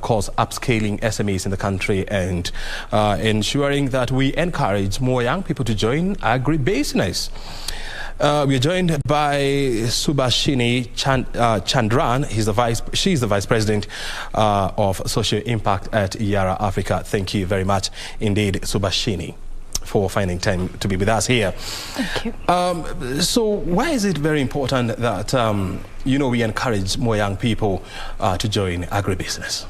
course, upscaling SMEs in the country and ensuring that we encourage more young people to join agribusiness. We are joined by Subhashini Chandran. She's the Vice President of Social Impact at Yara Africa. Thank you very much indeed, Subhashini, for finding time to be with us here. Thank you. So why is it very important that, we encourage more young people to join agribusiness?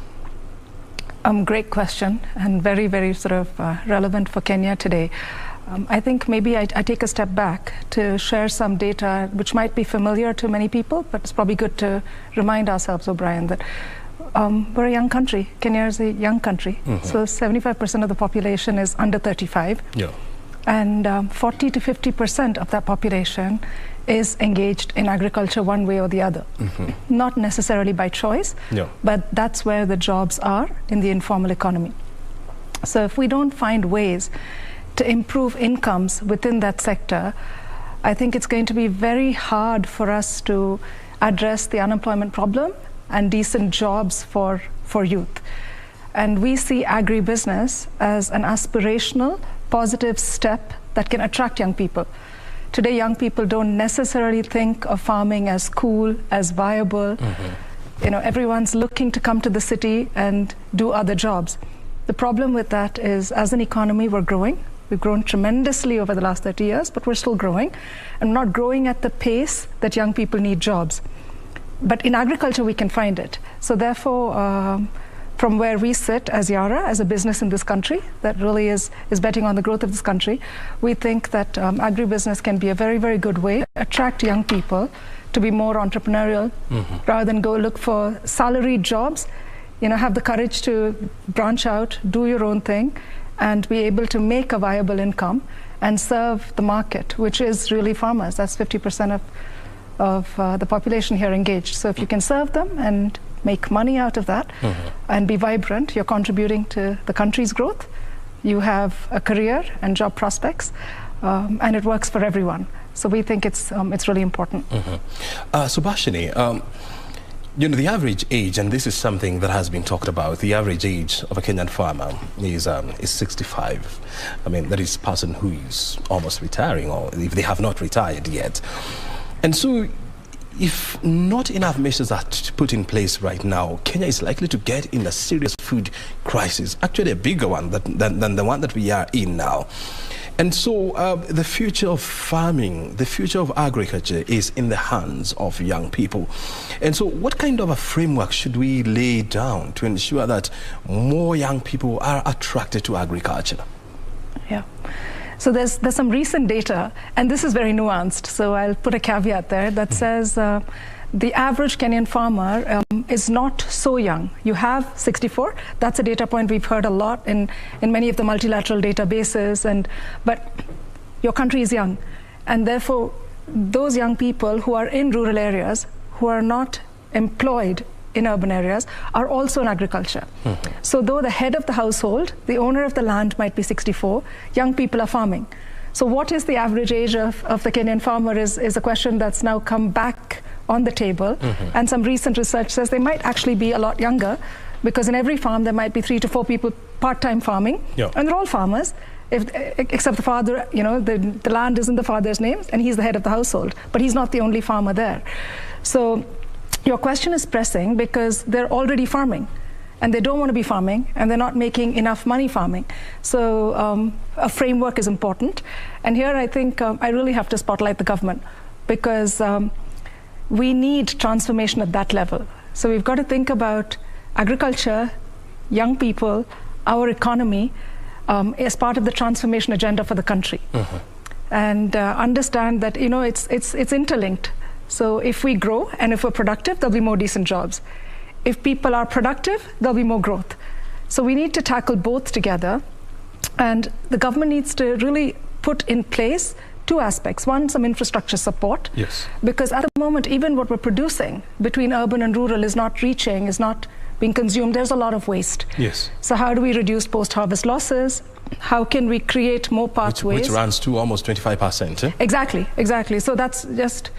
Great question, and very, very sort of relevant for Kenya today. I think maybe I take a step back to share some data which might be familiar to many people, but it's probably good to remind ourselves, O'Brien, that we're a young country. Kenya is a young country. So 75% of the population is under 35. Yeah. And 40 to 50% of that population is engaged in agriculture one way or the other. Not necessarily by choice, but that's where the jobs are in the informal economy. So if we don't find ways to improve incomes within that sector, I think it's going to be very hard for us to address the unemployment problem and decent jobs for youth. And we see agribusiness as an aspirational, positive step that can attract young people. Today, young people don't necessarily think of farming as cool, as viable. Everyone's looking to come to the city and do other jobs. The problem with that is, as an economy, we're growing. We've grown tremendously over the last 30 years, but we're still growing, and not growing at the pace that young people need jobs. But in agriculture, we can find it. So therefore, from where we sit as Yara, as a business in this country that really is betting on the growth of this country, we think that agribusiness can be a very, very good way to attract young people to be more entrepreneurial, rather than go look for salaried jobs. Have the courage to branch out, do your own thing, and be able to make a viable income and serve the market, which is really farmers. That's 50% of the population here engaged. So if you can serve them and make money out of that and be vibrant, you're contributing to the country's growth. You have a career and job prospects, and it works for everyone. So we think it's really important. Subhashini, the average age, and this is something that has been talked about, the average age of a Kenyan farmer is 65. I mean, that is a person who is almost retiring, or if they have not retired yet. And so, if not enough measures are put in place right now, Kenya is likely to get in a serious food crisis, actually a bigger one than the one that we are in now. And so the future of farming, the future of agriculture is in the hands of young people. And so what kind of a framework should we lay down to ensure that more young people are attracted to agriculture? Yeah. So there's some recent data, and this is very nuanced, so I'll put a caveat there that says the average Kenyan farmer is not so young. You have 64. That's a data point we've heard a lot in many of the multilateral databases. But your country is young. And therefore, those young people who are in rural areas, who are not employed in urban areas, are also in agriculture. So though the head of the household, the owner of the land might be 64, young people are farming. So what is the average age of the Kenyan farmer is a question that's now come back on the table, and some recent research says they might actually be a lot younger, because in every farm there might be 3 to 4 people part-time farming, and they're all farmers, except the father. The land is in the father's name, and he's the head of the household, but he's not the only farmer there. So your question is pressing because they're already farming, and they don't want to be farming, and they're not making enough money farming. So a framework is important, and here I think I really have to spotlight the government, because we need transformation at that level. So we've got to think about agriculture, young people, our economy as part of the transformation agenda for the country. And understand that it's interlinked. So if we grow and if we're productive, there'll be more decent jobs. If people are productive, there'll be more growth. So we need to tackle both together, and the government needs to really put in place 2 aspects. One, some infrastructure support. Yes. Because at the moment, even what we're producing between urban and rural is not being consumed. There's a lot of waste. Yes. So how do we reduce post-harvest losses? How can we create more pathways? Which runs to almost 25%. Exactly. So that's just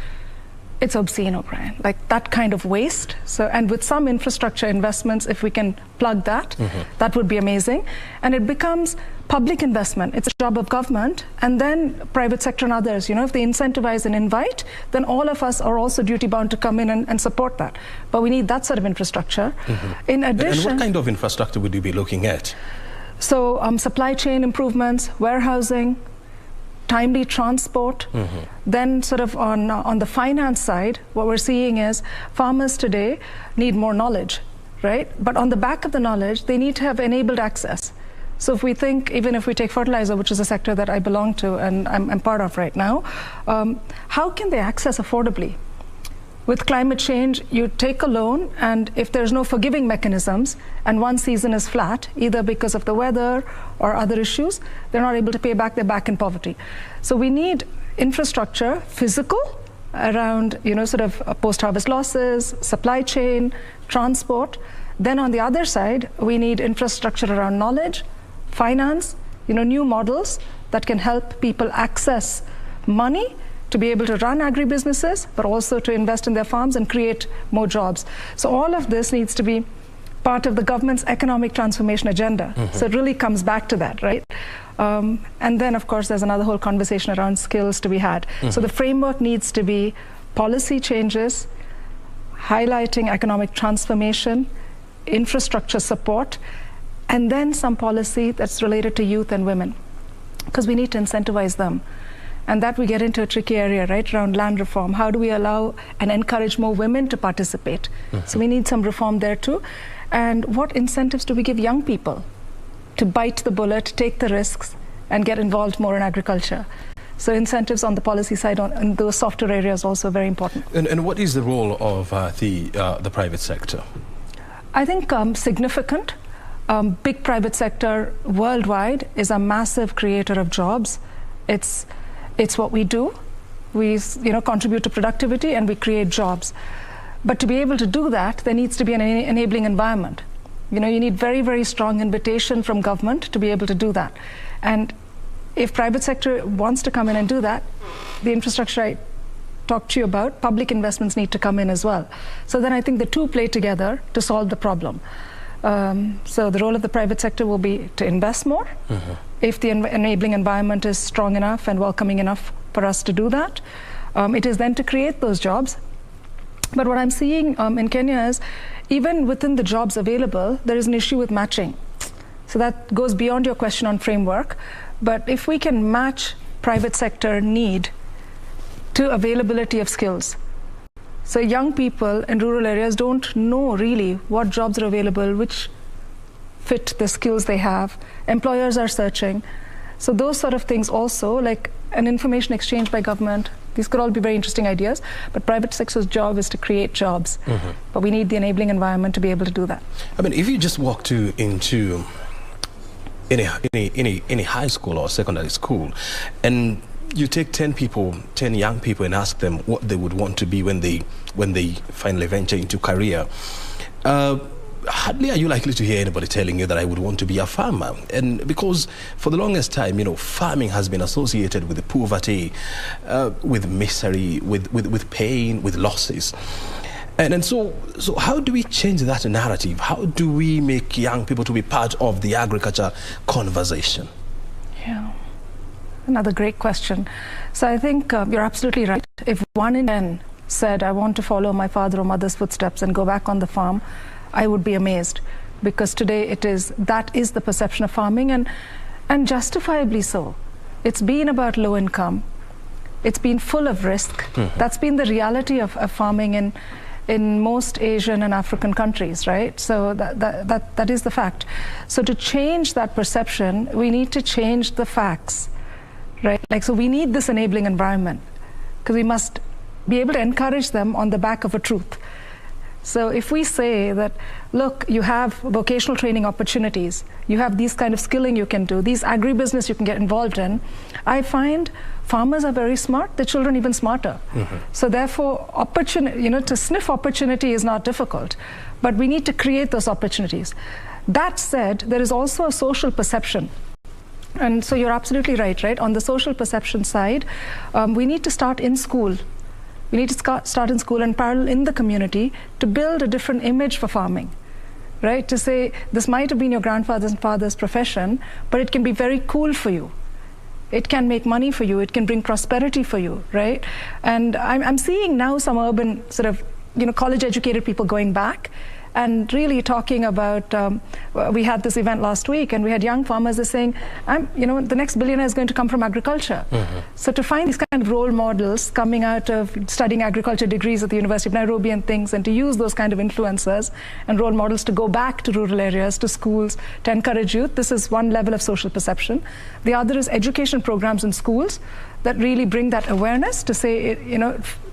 It's obscene, O'Brien, like that kind of waste. So, and with some infrastructure investments, if we can plug that, that would be amazing. And it becomes public investment. It's a job of government, and then private sector and others. You know, if they incentivize and invite, then all of us are also duty bound to come in and support that. But we need that sort of infrastructure. In addition, and what kind of infrastructure would you be looking at? So supply chain improvements, warehousing, timely transport. Then sort of on the finance side, what we're seeing is farmers today need more knowledge, right? But on the back of the knowledge, they need to have enabled access. So if we think, even if we take fertilizer, which is a sector that I belong to and I'm part of right now, how can they access affordably? With climate change, you take a loan, and if there's no forgiving mechanisms and one season is flat, either because of the weather or other issues, they're not able to pay back, they're back in poverty. So we need infrastructure, physical, around, you know, sort of post-harvest losses, supply chain, transport. Then on the other side, we need infrastructure around knowledge, finance, you know, new models that can help people access money to be able to run agribusinesses, but also to invest in their farms and create more jobs. So all of this needs to be part of the government's economic transformation agenda. So it really comes back to that, right? And then, of course, there's another whole conversation around skills to be had. So the framework needs to be policy changes, highlighting economic transformation, infrastructure support, and then some policy that's related to youth and women, because we need to incentivize them. And that we get into a tricky area, right, around land reform. How do we allow and encourage more women to participate? So we need some reform there too. And what incentives do we give young people to bite the bullet, take the risks, and get involved more in agriculture? So incentives on the policy side in those softer areas also very important. And what is the role of the private sector? I think significant. Big private sector worldwide is a massive creator of jobs. It's what we do. We, you know, contribute to productivity and we create jobs. But to be able to do that, there needs to be an enabling environment. You know, you need very, very strong invitation from government to be able to do that. And if private sector wants to come in and do that, the infrastructure I talked to you about, public investments need to come in as well. So then I think the two play together to solve the problem. So the role of the private sector will be to invest more. If the enabling environment is strong enough and welcoming enough for us to do that. It is then to create those jobs. But what I'm seeing in Kenya is, even within the jobs available, there is an issue with matching. So that goes beyond your question on framework. But if we can match private sector need to availability of skills. So young people in rural areas don't know really what jobs are available, which fit the skills they have. Employers are searching. So those sort of things also, like an information exchange by government, these could all be very interesting ideas, but private sector's job is to create jobs. But we need the enabling environment to be able to do that. I mean, if you just walk into any high school or secondary school, and you take 10 young people and ask them what they would want to be when they finally venture into career, hardly are you likely to hear anybody telling you that I would want to be a farmer. And because for the longest time, you know, farming has been associated with poverty, with misery, with pain, with losses. And so how do we change that narrative? How do we make young people to be part of the agriculture conversation? Yeah, another great question. So I think you're absolutely right. If 1 in 10 said, I want to follow my father or mother's footsteps and go back on the farm, I would be amazed, because today that is the perception of farming, and justifiably so. It's been about low income. It's been full of risk. That's been the reality of farming in most Asian and African countries, right? So that is the fact. So to change that perception, we need to change the facts, right? Like, so we need this enabling environment, because we must be able to encourage them on the back of a truth. So if we say that, look, you have vocational training opportunities, you have these kind of skilling you can do, these agribusiness you can get involved in, I find farmers are very smart, the children even smarter. So therefore, to sniff opportunity is not difficult, but we need to create those opportunities. That said, there is also a social perception. And so you're absolutely right? On the social perception side, we need to start in school We need to start in school and parallel in the community to build a different image for farming, right? To say, this might have been your grandfather's and father's profession, but it can be very cool for you. It can make money for you. It can bring prosperity for you, right? And I'm seeing now some urban sort of, college-educated people going back and really talking about, we had this event last week and we had young farmers that are saying, the next billionaire is going to come from agriculture. So to find these kind of role models coming out of studying agriculture degrees at the University of Nairobi and things, and to use those kind of influencers and role models to go back to rural areas, to schools, to encourage youth, this is one level of social perception. The other is education programs in schools that really bring that awareness to say,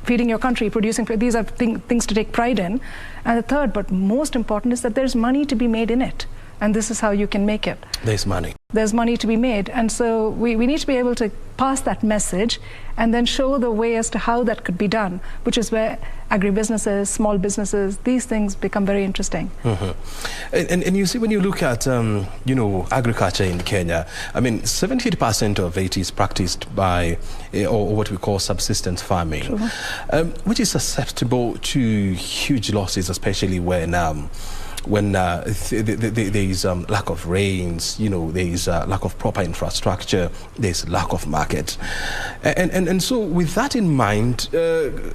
feeding your country, producing, these are things to take pride in. And the third, but most important, is that there's money to be made in it. And this is how you can make it. There's money. There's money to be made. And so we need to be able to pass that message and then show the way as to how that could be done, which is where agribusinesses, small businesses, these things become very interesting. And you see, when you look at, agriculture in Kenya, 70% of it is practiced by, or what we call subsistence farming, which is susceptible to huge losses, especially when there is lack of rains, there is lack of proper infrastructure, there is lack of market. And so with that in mind,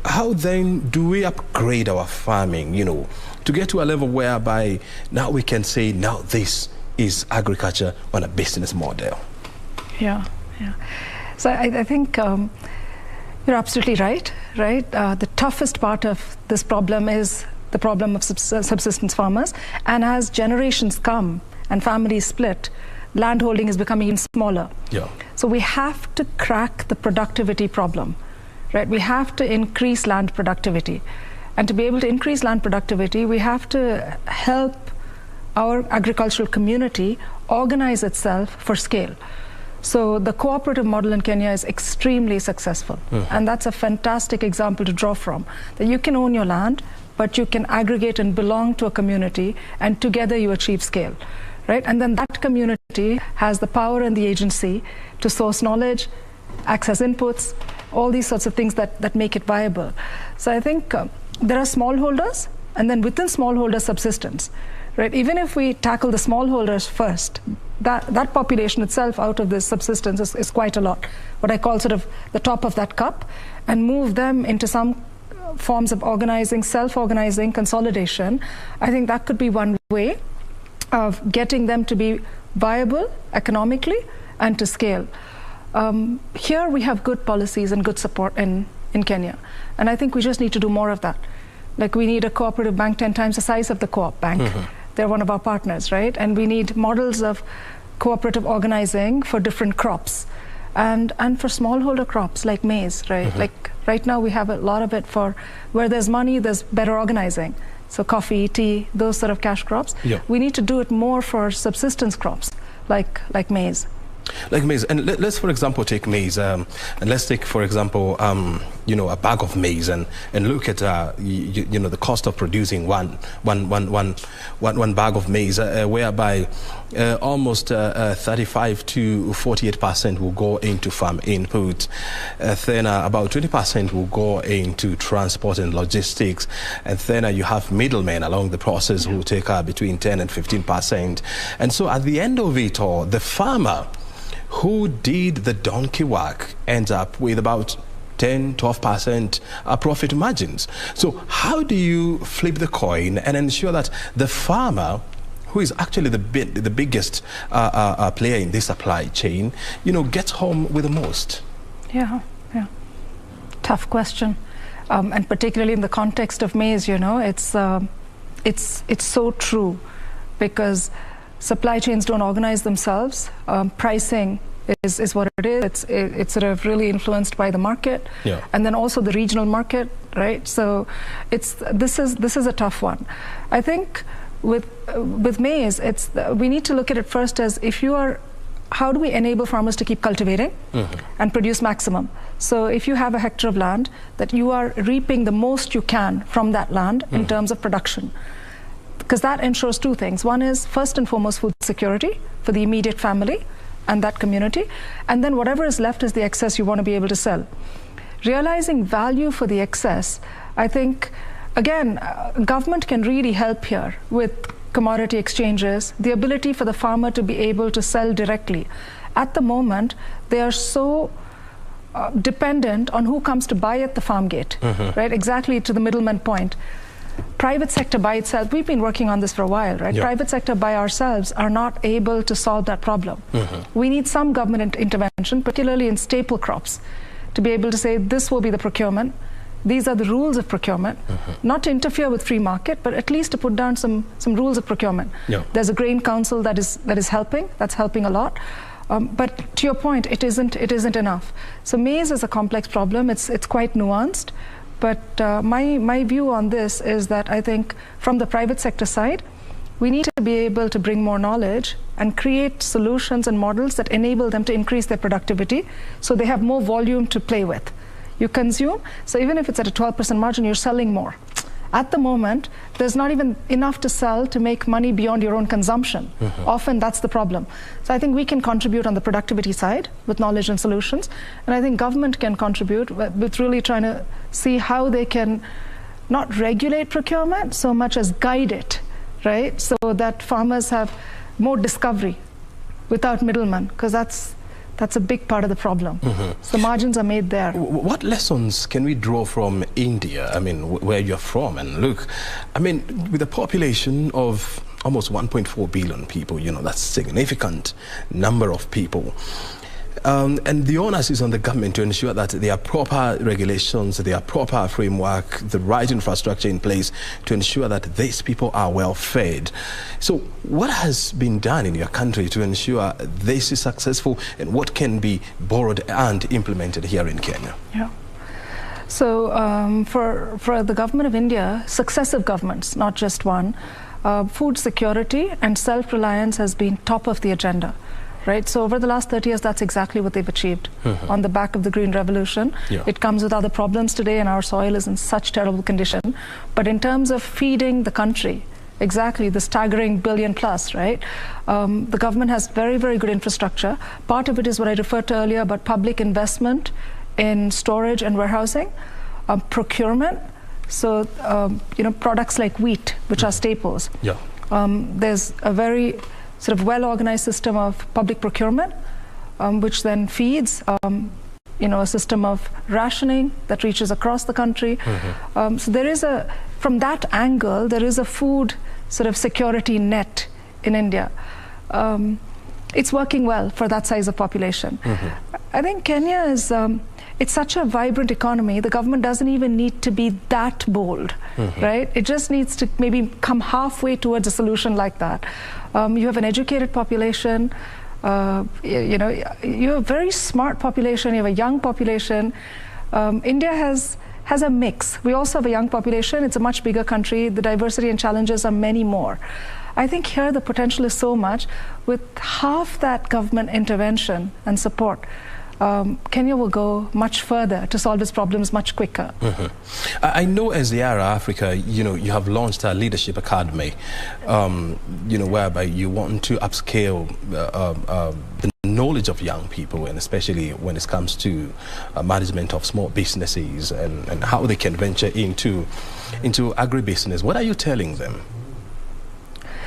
how then do we upgrade our farming, to get to a level whereby now we can say, now this is agriculture on a business model? Yeah. So I think you're absolutely right? The toughest part of this problem is the problem of subsistence farmers. And as generations come and families split, landholding is becoming even smaller. So we have to crack the productivity problem, right? We have to increase land productivity. And to be able to increase land productivity, we have to help our agricultural community organize itself for scale. So the cooperative model in Kenya is extremely successful. And that's a fantastic example to draw from, that you can own your land, but you can aggregate and belong to a community, and together you achieve scale, right? And then that community has the power and the agency to source knowledge, access inputs, all these sorts of things that make it viable. So I think there are smallholders, and then within smallholder subsistence, right? Even if we tackle the smallholders first, that population itself out of this subsistence is quite a lot, what I call sort of the top of that cup, and move them into some forms of organizing, self-organizing, consolidation. I think that could be one way of getting them to be viable economically and to scale. Here we have good policies and good support in Kenya, and I think we just need to do more of that. Like, we need a cooperative bank 10 times the size of the co-op bank. They're one of our partners, right? And we need models of cooperative organizing for different crops. And for smallholder crops like maize, right? Like right now we have a lot of it for where there's money, there's better organizing. So coffee, tea, those sort of cash crops. We need to do it more for subsistence crops like maize. Like maize, and let's for example take maize, and let's take for example a bag of maize and look at the cost of producing one bag of maize, whereby almost 35 to 48% will go into farm input, then about 20% will go into transport and logistics, and then you have middlemen along the process who take between 10 and 15%, and so at the end of it all, the farmer who did the donkey work ends up with about 10–12% profit margins. So how do you flip the coin and ensure that the farmer, who is actually the biggest player in this supply chain, gets home with the most? Yeah. Tough question, and particularly in the context of maize, it's so true, because supply chains don't organize themselves. Pricing is what it is. It's sort of really influenced by the market, and then also the regional market, right? So this is a tough one. I think with maize, we need to look at it first as how do we enable farmers to keep cultivating and produce maximum? So if you have a hectare of land, that you are reaping the most you can from that land in terms of production. Because that ensures two things. One is, first and foremost, food security for the immediate family and that community. And then whatever is left is the excess you want to be able to sell. realizing value for the excess, I think, again, government can really help here with commodity exchanges, the ability for the farmer to be able to sell directly. At the moment, they are so dependent on who comes to buy at the farm gate, right? Exactly to the middleman point. Private sector by itself, we've been working on this for a while, right? Yeah. Private sector by ourselves are not able to solve that problem. We need some government intervention, particularly in staple crops, to be able to say this will be the procurement. These are the rules of procurement, not to interfere with free market, but at least to put down some rules of procurement. Yeah. There's a grain council that is helping. That's helping a lot. But to your point, it isn't enough. So maize is a complex problem. It's quite nuanced. But my view on this is that I think from the private sector side, we need to be able to bring more knowledge and create solutions and models that enable them to increase their productivity so they have more volume to play with. You consume, so even if it's at a 12% margin, you're selling more. At the moment, there's not even enough to sell to make money beyond your own consumption. Often that's the problem. So I think we can contribute on the productivity side with knowledge and solutions. And I think government can contribute with really trying to see how they can not regulate procurement so much as guide it, right? So that farmers have more discovery without middlemen, because that's a big part of the problem. So margins are made there. What lessons can we draw from India, I mean, where you're from? And look, I mean, with a population of almost 1.4 billion people, you know, that's a significant number of people. And the onus is on the government to ensure that there are proper regulations, there are proper framework, the right infrastructure in place to ensure that these people are well fed. So what has been done in your country to ensure this is successful, and what can be borrowed and implemented here in Kenya? Yeah. So for the government of India, successive governments, not just one, food security and self-reliance has been top of the agenda. Right, so over the last 30 years, that's exactly what they've achieved on the back of the Green Revolution. Yeah. It comes with other problems today, and our soil is in such terrible condition. But in terms of feeding the country, exactly, the staggering billion plus, right? The government has very, very good infrastructure. Part of it is what I referred to earlier about public investment in storage and warehousing, procurement. So, you know, products like wheat, which are staples. Yeah. There's a very sort of well-organized system of public procurement, which then feeds, you know, a system of rationing that reaches across the country. So there is from that angle, there is a food sort of security net in India. It's working well for that size of population. I think Kenya is, it's such a vibrant economy, the government doesn't even need to be that bold, right? It just needs to maybe come halfway towards a solution like that. You have an educated population, you know, you have a very smart population, you have a young population. India has a mix. We also have a young population, it's a much bigger country, the diversity and challenges are many more. I think here the potential is so much. With half that government intervention and support, Kenya will go much further to solve its problems much quicker. I know as Yara Africa, you know, you have launched a leadership academy, you know, whereby you want to upscale the knowledge of young people, and especially when it comes to management of small businesses and how they can venture into agribusiness. What are you telling them?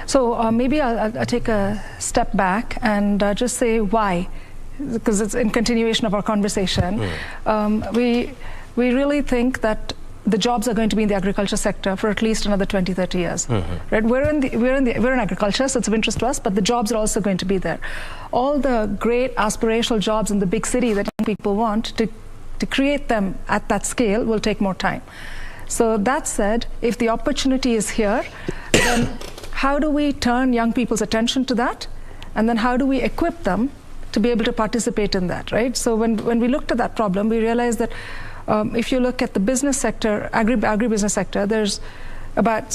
So maybe I'll take a step back and just say why. Because it's in continuation of our conversation. We really think that the jobs are going to be in the agriculture sector for at least another 20-30 years. Right? We're in agriculture, so it's of interest to us, but the jobs are also going to be there. All the great aspirational jobs in the big city that young people want, to create them at that scale will take more time. So that said, if the opportunity is here, then how do we turn young people's attention to that? And then how do we equip them to be able to participate in that, right? So when we looked at that problem, we realized that if you look at the business sector, agribusiness sector, there's about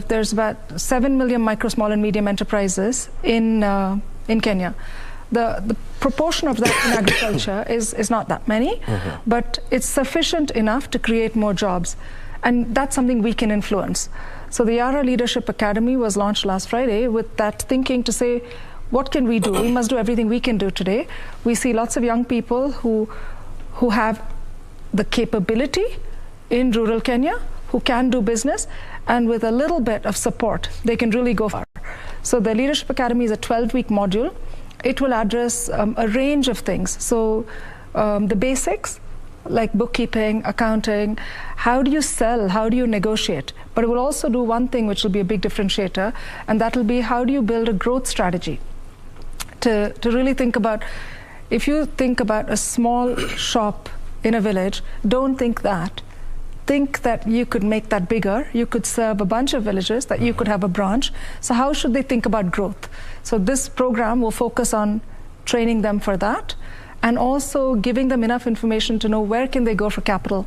there's about 7 million micro, small and medium enterprises in Kenya. The proportion of that in agriculture is not that many, but it's sufficient enough to create more jobs. And that's something we can influence. So the Yara Leadership Academy was launched last Friday with that thinking to say, what can we do? We must do everything we can do today. We see lots of young people who who have the capability in rural Kenya, who can do business, and with a little bit of support, they can really go far. So the Leadership Academy is a 12-week module. It will address a range of things. So the basics, like bookkeeping, accounting, how do you sell, how do you negotiate? But it will also do one thing which will be a big differentiator, and that will be how do you build a growth strategy to really think about, if you think about a small shop in a village, don't think that. Think that you could make that bigger, you could serve a bunch of villages, that you could have a branch. So how should they think about growth? So this program will focus on training them for that, and also giving them enough information to know where can they go for capital.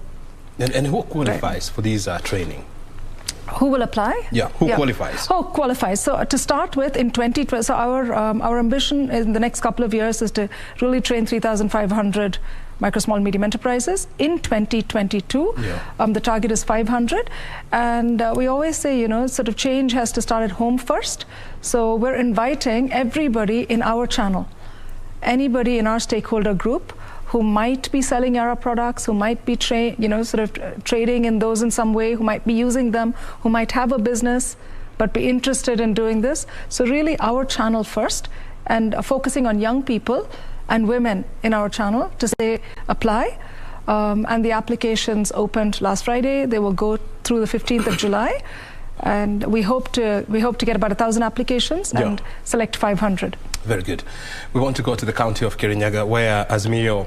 And who qualifies for these training? Who will apply? Yeah, who qualifies? Oh, qualifies. So to start with, in 2020, so our ambition in the next couple of years is to really train 3,500 micro, small, medium enterprises. In 2022, the target is 500. And we always say, you know, sort of change has to start at home first. So we're inviting everybody in our channel, anybody in our stakeholder group who might be selling Yara products, who might be trading in those in some way, who might be using them, who might have a business but be interested in doing this. So really our channel first, and focusing on young people and women in our channel to say apply. And the applications opened last Friday. They will go through the 15th of July. And we hope to get about 1,000 applications and select 500. Very good. We want to go to the county of Kirinyaga, where Azimio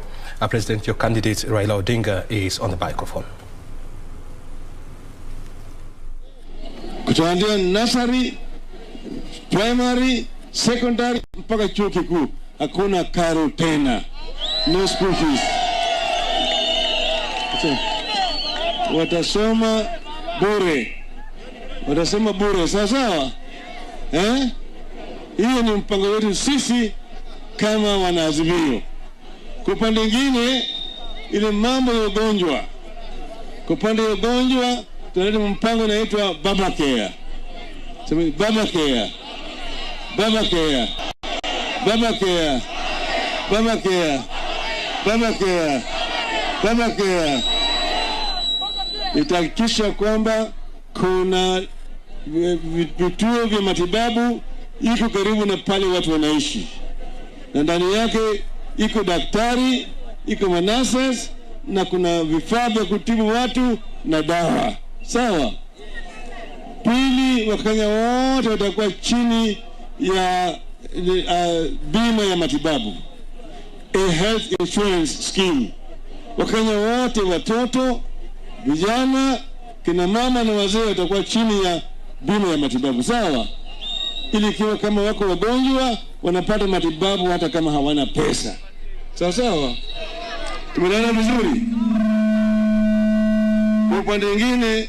President, your candidate Raila Odinga is on the microphone. Kutoanzia nursery, primary, secondary mpaka chuo kikuu hakuna karo tena, no school fees. Watasoma bure. Watasema bure, sawa? Hiyo ni mpango wetu sisi kama wanaazimio. Kwa upande mwingine, ile mambo ya ugonjwa. Kwa upande wa ugonjwa, tunaleta mpango unaitwa Baba Care. Sema Baba Care. Baba Care. Baba Care. Baba Care. Baba Care. Baba Care. Itahakikisha kwamba kuna vituo vya matibabu iko karibu na pale watu wanaishi, na ndani yake iko daktari, iko manurses, na kuna vifaa vya kutibu watu na dawa. Sawa? Pili, Wakenya wote watakuwa chini ya bima ya matibabu, a health insurance scheme. Wakenya wote, watoto, vijana, kina mama na wazee watakuwa chini ya bima ya matibabu. Sawa? Ili kiwa kama wako wagonjwa wanapata matibabu hata kama hawana pesa. Sawa? Tumeelewana vizuri? Kwa upande mwingine,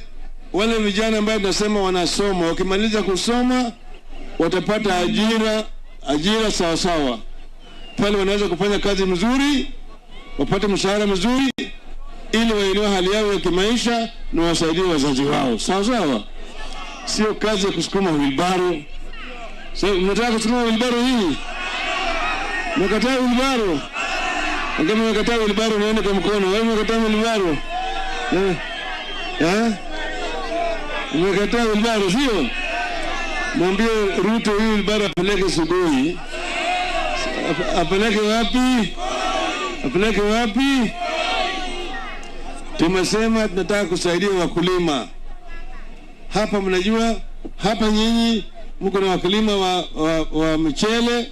wale vijana ambao tunasema wanasoma, wakimaliza kusoma watapata ajira sawa. Pale wanaweza kufanya kazi mzuri, wapate mshahara mzuri, ili waelewe hali yao ya kimaisha na wasaidie wazazi wao. Sawa? Sio kazi ya kusukuma wheelbarrow. Sasa mnataka kusukuma wheelbarrow hii? Mnakataa wheelbarrow? Kama mnakataa wheelbarrow, nione kwa mkono. Wewe mnakataa wheelbarrow? Mnakataa wheelbarrow, sio? Mwambie Ruto hii wheelbarrow apeleke Sugoi. Apeleke wapi? Apeleke wapi? Tumesema tunataka kusaidia wakulima. Hapa mnajua, hapa nyinyi mko na wakulima wa mchele,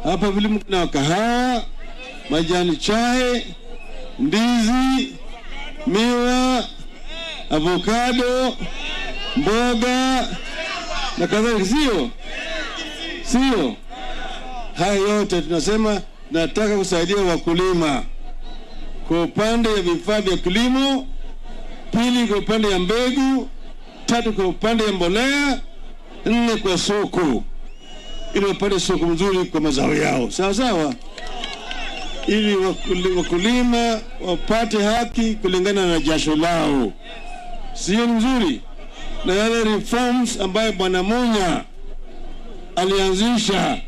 hapa vile mko na kahawa, majani chai, ndizi, miwa, avocado, mboga na kadhalika, sio? Haya yote tunasema nataka kusaidia wakulima kwa upande ya vifaa vya kilimo, pili kwa upande ya mbegu, tatu kwa upande ya mbolea, nne kwa soko, ili wapate soko mzuri kwa mazao yao. Sawa? Ili wakulima wapate haki kulingana na jasho lao. Sio mzuri? Na yale reforms ambayo Bwana Munya alianzisha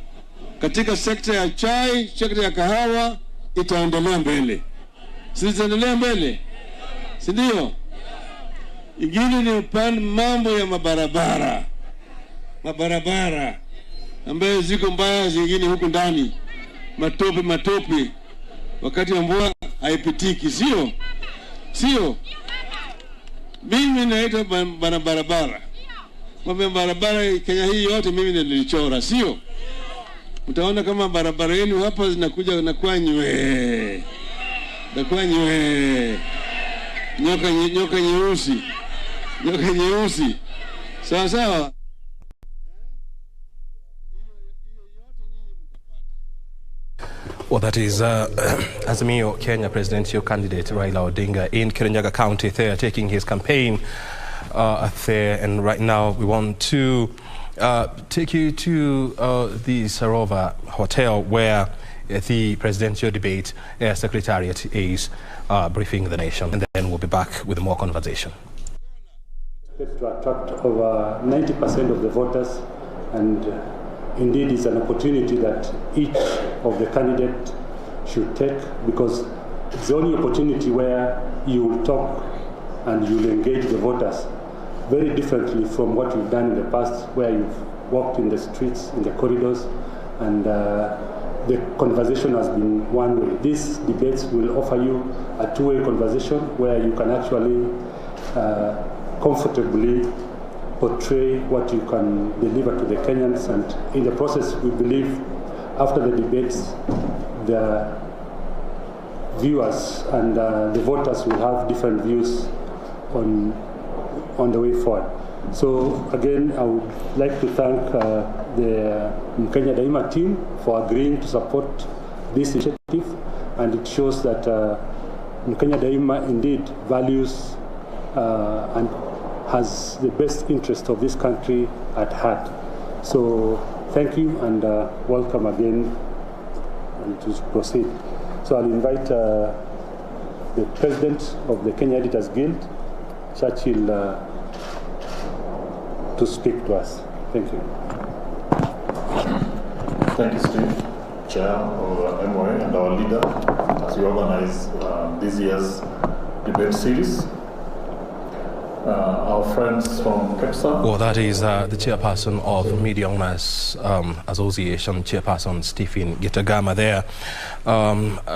katika sekta ya chai, sekta ya kahawa, itaendelea mbele. Sitaendelea mbele, si ndio? Ingine ni mambo ya mabarabara ambayo ziko mbaya, zingine huku ndani matope, wakati wa mvua haipitiki, sio? Mimi naita barabara. Mambo ya barabara Kenya hii yote mimi nilichora, sio? Utaona kama barabara yenu hapa zinakuja na kwa nywe. Nyoka nyeusi. Sawa. Well, that is Azimio Kenya presidential candidate Raila Odinga in Kirinyaga County there, taking his campaign there. And right now we want to take you to the Sarova Hotel, where the presidential debate secretariat is briefing the nation. And then we'll be back with more conversation. To attract over 90% of the voters, and indeed it's an opportunity that each of the candidates should take, because it's the only opportunity where you will talk and you will engage the voters very differently from what you've done in the past, where you've walked in the streets, in the corridors, and the conversation has been one way. These debates will offer you a two-way conversation where you can actually comfortably portray what you can deliver to the Kenyans, and in the process we believe after the debates the viewers and the voters will have different views on the way forward. So again, I would like to thank the Kenya Daima team for agreeing to support this initiative, and it shows that Kenya Daima indeed values and has the best interest of this country at heart. So thank you and welcome again, and to proceed. So I'll invite the President of the Kenya Editors Guild, Churchill, to speak to us. Thank you. Thank you, Steve, Chair of MOA and our leader, as we organize this year's debate series. Our friends from KBC. Well, that is the chairperson of Media Owners Association, Chairperson Stephen Gitagama there,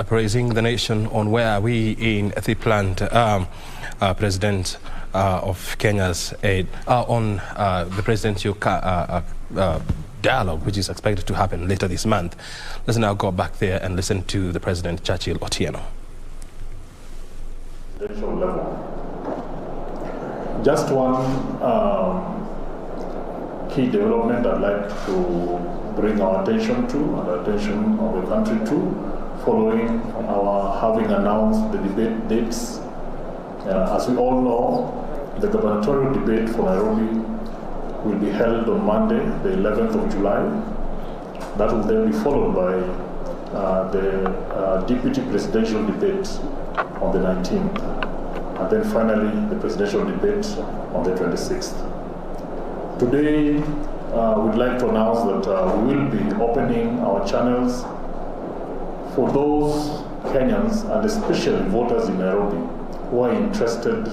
praising the nation on where we in the planned President of Kenya's aid on the presidential dialogue, which is expected to happen later this month. Let's now go back there and listen to the President, Churchill Otieno. Level. Just one key development I'd like to bring our attention to, and the attention of the country to, following our having announced the debate dates. As we all know, the gubernatorial debate for Nairobi will be held on Monday, the 11th of July. That will then be followed by the deputy presidential debate on the 19th. And then finally, the presidential debate on the 26th. Today, we'd like to announce that we will be opening our channels for those Kenyans, and especially voters in Nairobi, who are interested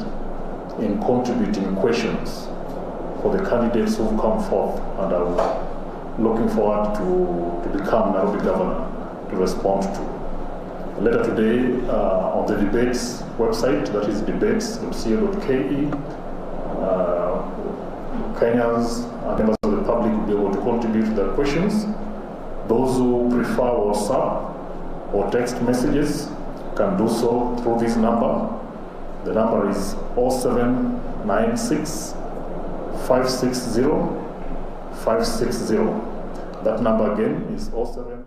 in contributing questions for the candidates who come forth and are looking forward to become Nairobi governor to respond to. Later today, on the debates website, that is debates.co.ke, Kenyans and members of the public will be able to contribute to their questions. Those who prefer WhatsApp or text messages can do so through this number. The number is 0796 560 560. That number again is 07.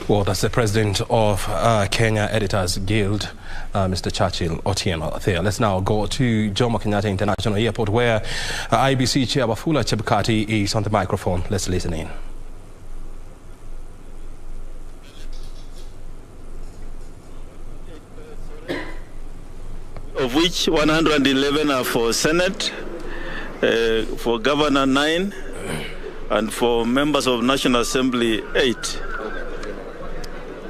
Well, that's the president of Kenya Editors Guild, Mr. Churchill Otieno there. Let's now go to Jomo Kenyatta International Airport, where IBC Chair Wafula Chebukati is on the microphone. Let's listen in. Of which 111 are for Senate, for Governor 9, and for members of National Assembly 8.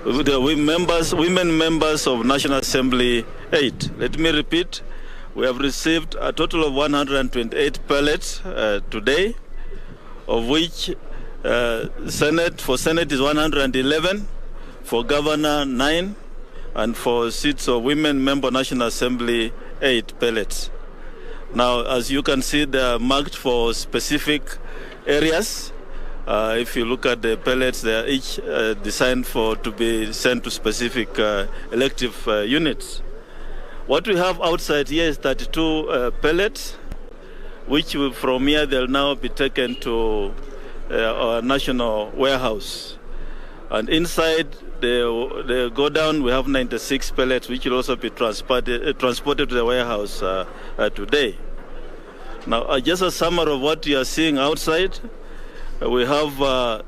the women members of National Assembly 8. Let me repeat, we have received a total of 128 pellets today, of which for Senate is 111, for Governor 9, and for seats of women member National Assembly 8 pellets. Now, as you can see, they are marked for specific areas. If you look at the pellets, they are each designed to be sent to specific elective units. What we have outside here is 32 pellets, which from here they'll now be taken to our national warehouse. And inside the go down, we have 96 pellets, which will also be transported to the warehouse today. Now, just a summary of what you are seeing outside. We have,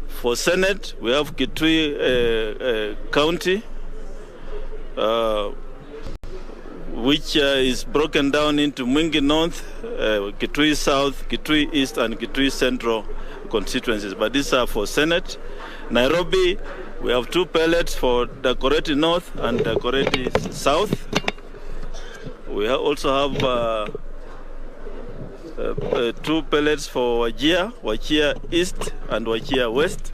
for Senate, we have Kitui County, which is broken down into Mwingi North, Kitui South, Kitui East, and Kitui Central constituencies. But these are for Senate. Nairobi, we have 2 pellets for Dagoretti North and Dagoretti South. We also have 2 pellets for Wajir East and Wajir West.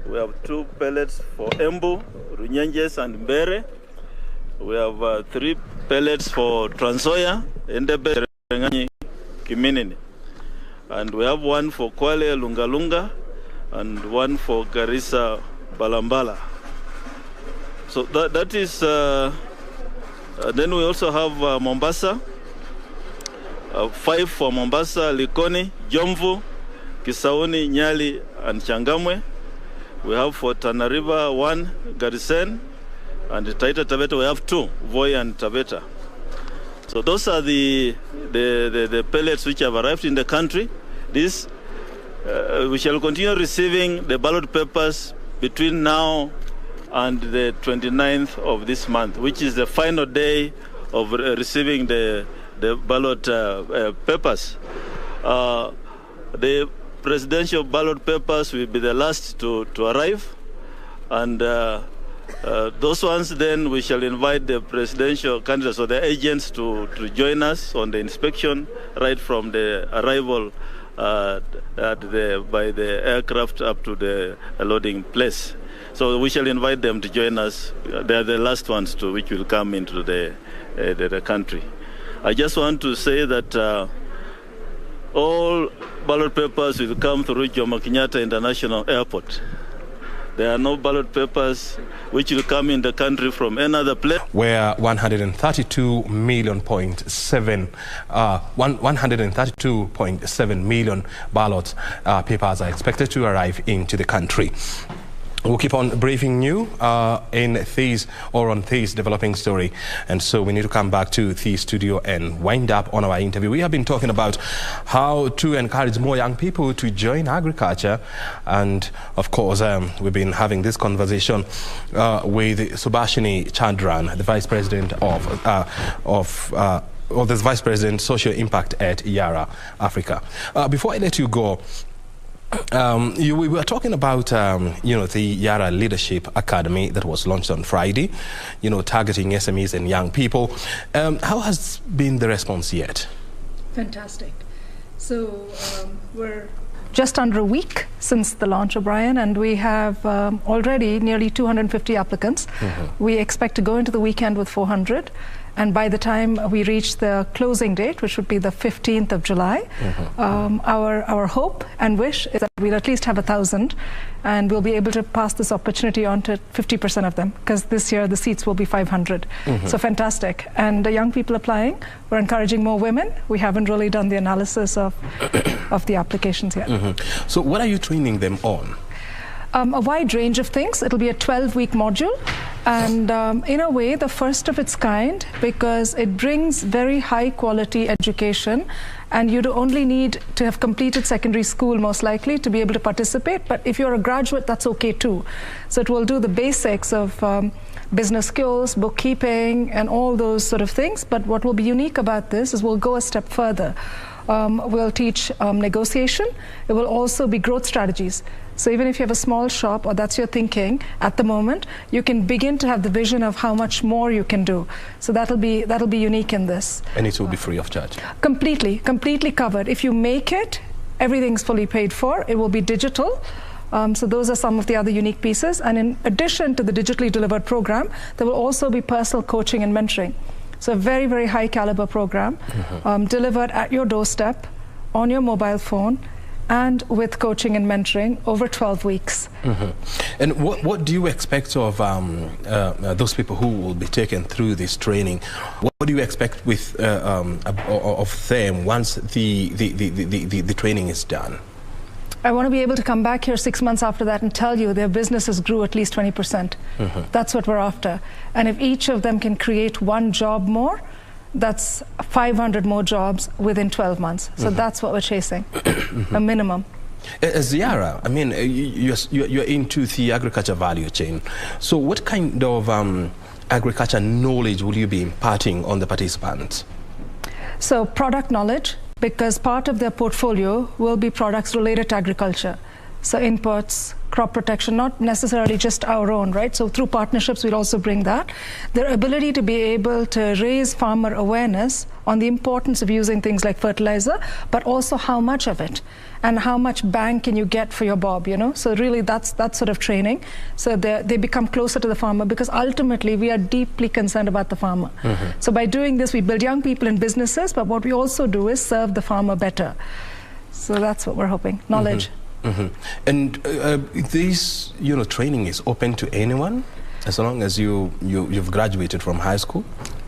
We have 2 pellets for Embu, Runyenjes and Mbere. We have 3 pellets for Trans Nzoia, Endebe, Kiminini. And we have 1 for Kwale, Lungalunga, and 1 for Garissa, Balambala. So that is, then we also have Mombasa. 5 for Mombasa, Likoni, Jomvu, Kisauni, Nyali, and Changamwe. We have for Tana River 1, Garisen, and Taita Taveta we have 2, Voi and Taveta. So those are the pellets which have arrived in the country. This we shall continue receiving the ballot papers between now and the 29th of this month, which is the final day of receiving the ballot papers. The presidential ballot papers will be the last to arrive, and those ones then we shall invite the presidential candidates or the agents to join us on the inspection right from the arrival by the aircraft up to the loading place. So we shall invite them to join us. They are the last ones which will come into the country. I just want to say that all ballot papers will come through Jomo Kenyatta International Airport. There are no ballot papers which will come in the country from another place. Where 132.7 million ballot papers are expected to arrive into the country. We'll keep on briefing you on this developing story. And so we need to come back to the studio and wind up on our interview. We have been talking about how to encourage more young people to join agriculture. And of course, we've been having this conversation with Subhashini Chandran, the Vice President the Vice President Social Impact at Yara Africa. Before I let you go, we were talking about, the Yara Leadership Academy that was launched on Friday, targeting SMEs and young people. How has been the response yet? Fantastic. So we're just under a week since the launch, O'Brien, and we have already nearly 250 applicants. Mm-hmm. We expect to go into the weekend with 400. And by the time we reach the closing date, which would be the 15th of July, mm-hmm. Our hope and wish is that we'll at least have 1,000, and we'll be able to pass this opportunity on to 50% of them, because this year the seats will be 500. Mm-hmm. So fantastic. And the young people applying, we're encouraging more women. We haven't really done the analysis of the applications yet. Mm-hmm. So what are you training them on? A wide range of things. It'll be a 12-week module, and in a way the first of its kind, because it brings very high quality education, and you only need to have completed secondary school most likely to be able to participate. But if you're a graduate, that's okay too. So it will do the basics of business skills, bookkeeping, and all those sort of things. But what will be unique about this is we'll go a step further. We'll teach negotiation. It will also be growth strategies. So even if you have a small shop, or that's your thinking at the moment, you can begin to have the vision of how much more you can do. So that'll be unique in this. And it will be free of charge? Completely covered. If you make it, everything's fully paid for. It will be digital. So those are some of the other unique pieces. And in addition to the digitally delivered program, there will also be personal coaching and mentoring. So a very, very high caliber program, delivered at your doorstep, on your mobile phone, and with coaching and mentoring over 12 weeks. And what do you expect of those people who will be taken through this training? What do you expect with of them once the training is done? I want to be able to come back here 6 months after that and tell you their businesses grew at least 20%. That's what we're after. And if each of them can create one job more, that's 500 more jobs within 12 months. So that's what we're chasing, a minimum. As Yara, I mean, you're into the agriculture value chain. So what kind of agriculture knowledge will you be imparting on the participants? So product knowledge, because part of their portfolio will be products related to agriculture. So inputs, crop protection, not necessarily just our own, right? So through partnerships, we'll also bring that. Their ability to be able to raise farmer awareness on the importance of using things like fertilizer, but also how much of it and how much bang can you get for your bob, you know? So really that's sort of training. So they become closer to the farmer, because ultimately we are deeply concerned about the farmer. So by doing this, we build young people in businesses, but what we also do is serve the farmer better. So that's what we're hoping, knowledge. And this, training is open to anyone, as long as you've graduated from high school?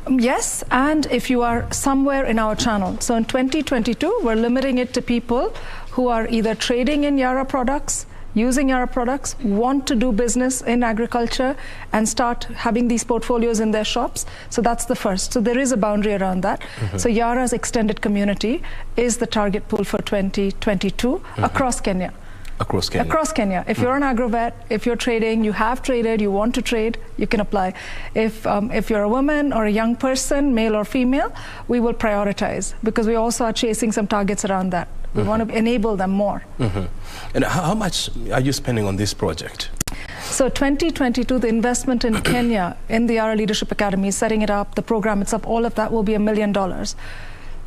Yes, and if you are somewhere in our channel. So in 2022, we're limiting it to people who are either trading in Yara products, using Yara products, want to do business in agriculture and start having these portfolios in their shops. So that's the first. So there is a boundary around that. So Yara's extended community is the target pool for 2022 across Kenya. Across Kenya? Across Kenya. If you're an agrovet, if you're trading, you have traded, you want to trade, you can apply. If you're a woman or a young person, male or female, we will prioritize, because we also are chasing some targets around that. We want to enable them more. And how much are you spending on this project? So 2022, the investment in Kenya in the Yara Leadership Academy, setting it up, the program itself, all of that will be $1 million.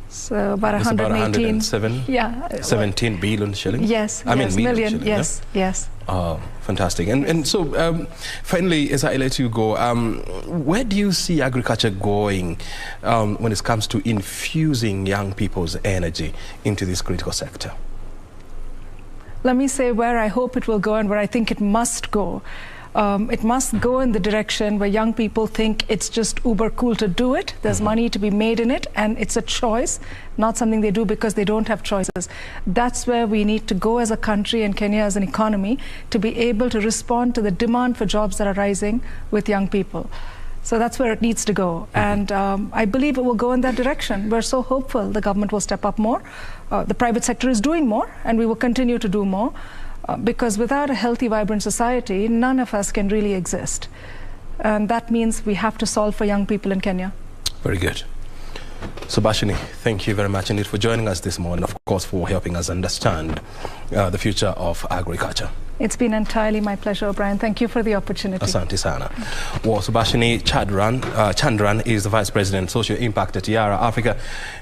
So about 118. 17 billion shillings? Yes. I mean million shillings, yes, yeah? yes. Oh, fantastic. And so finally, as I let you go, where do you see agriculture going when it comes to infusing young people's energy into this critical sector? Let me say where I hope it will go and where I think it must go. It must go in the direction where young people think it's just uber cool to do it. There's money to be made in it, and it's a choice, not something they do because they don't have choices. That's where we need to go as a country and Kenya as an economy, to be able to respond to the demand for jobs that are rising with young people. So that's where it needs to go. And I believe it will go in that direction. We're so hopeful the government will step up more. The private sector is doing more, and we will continue to do more. Because without a healthy, vibrant society, none of us can really exist. And that means we have to solve for young people in Kenya. Very good. Subhashini, thank you very much indeed for joining us this morning, of course, for helping us understand the future of agriculture. It's been entirely my pleasure, Brian. Thank you for the opportunity. Asante sana. Well, Subhashini Chandran is the Vice President, Social Impact at Yara Africa,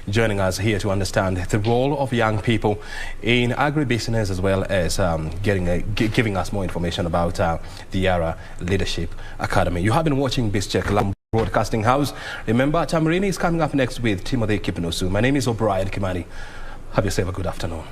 joining us here to understand the role of young people in agribusiness, as well as giving us more information about the Yara Leadership Academy. You have been watching BizCheck Broadcasting House. Remember, Tamarini is coming up next with Timothy Kipnusu. My name is O'Brien Kimani. Have yourself a good afternoon.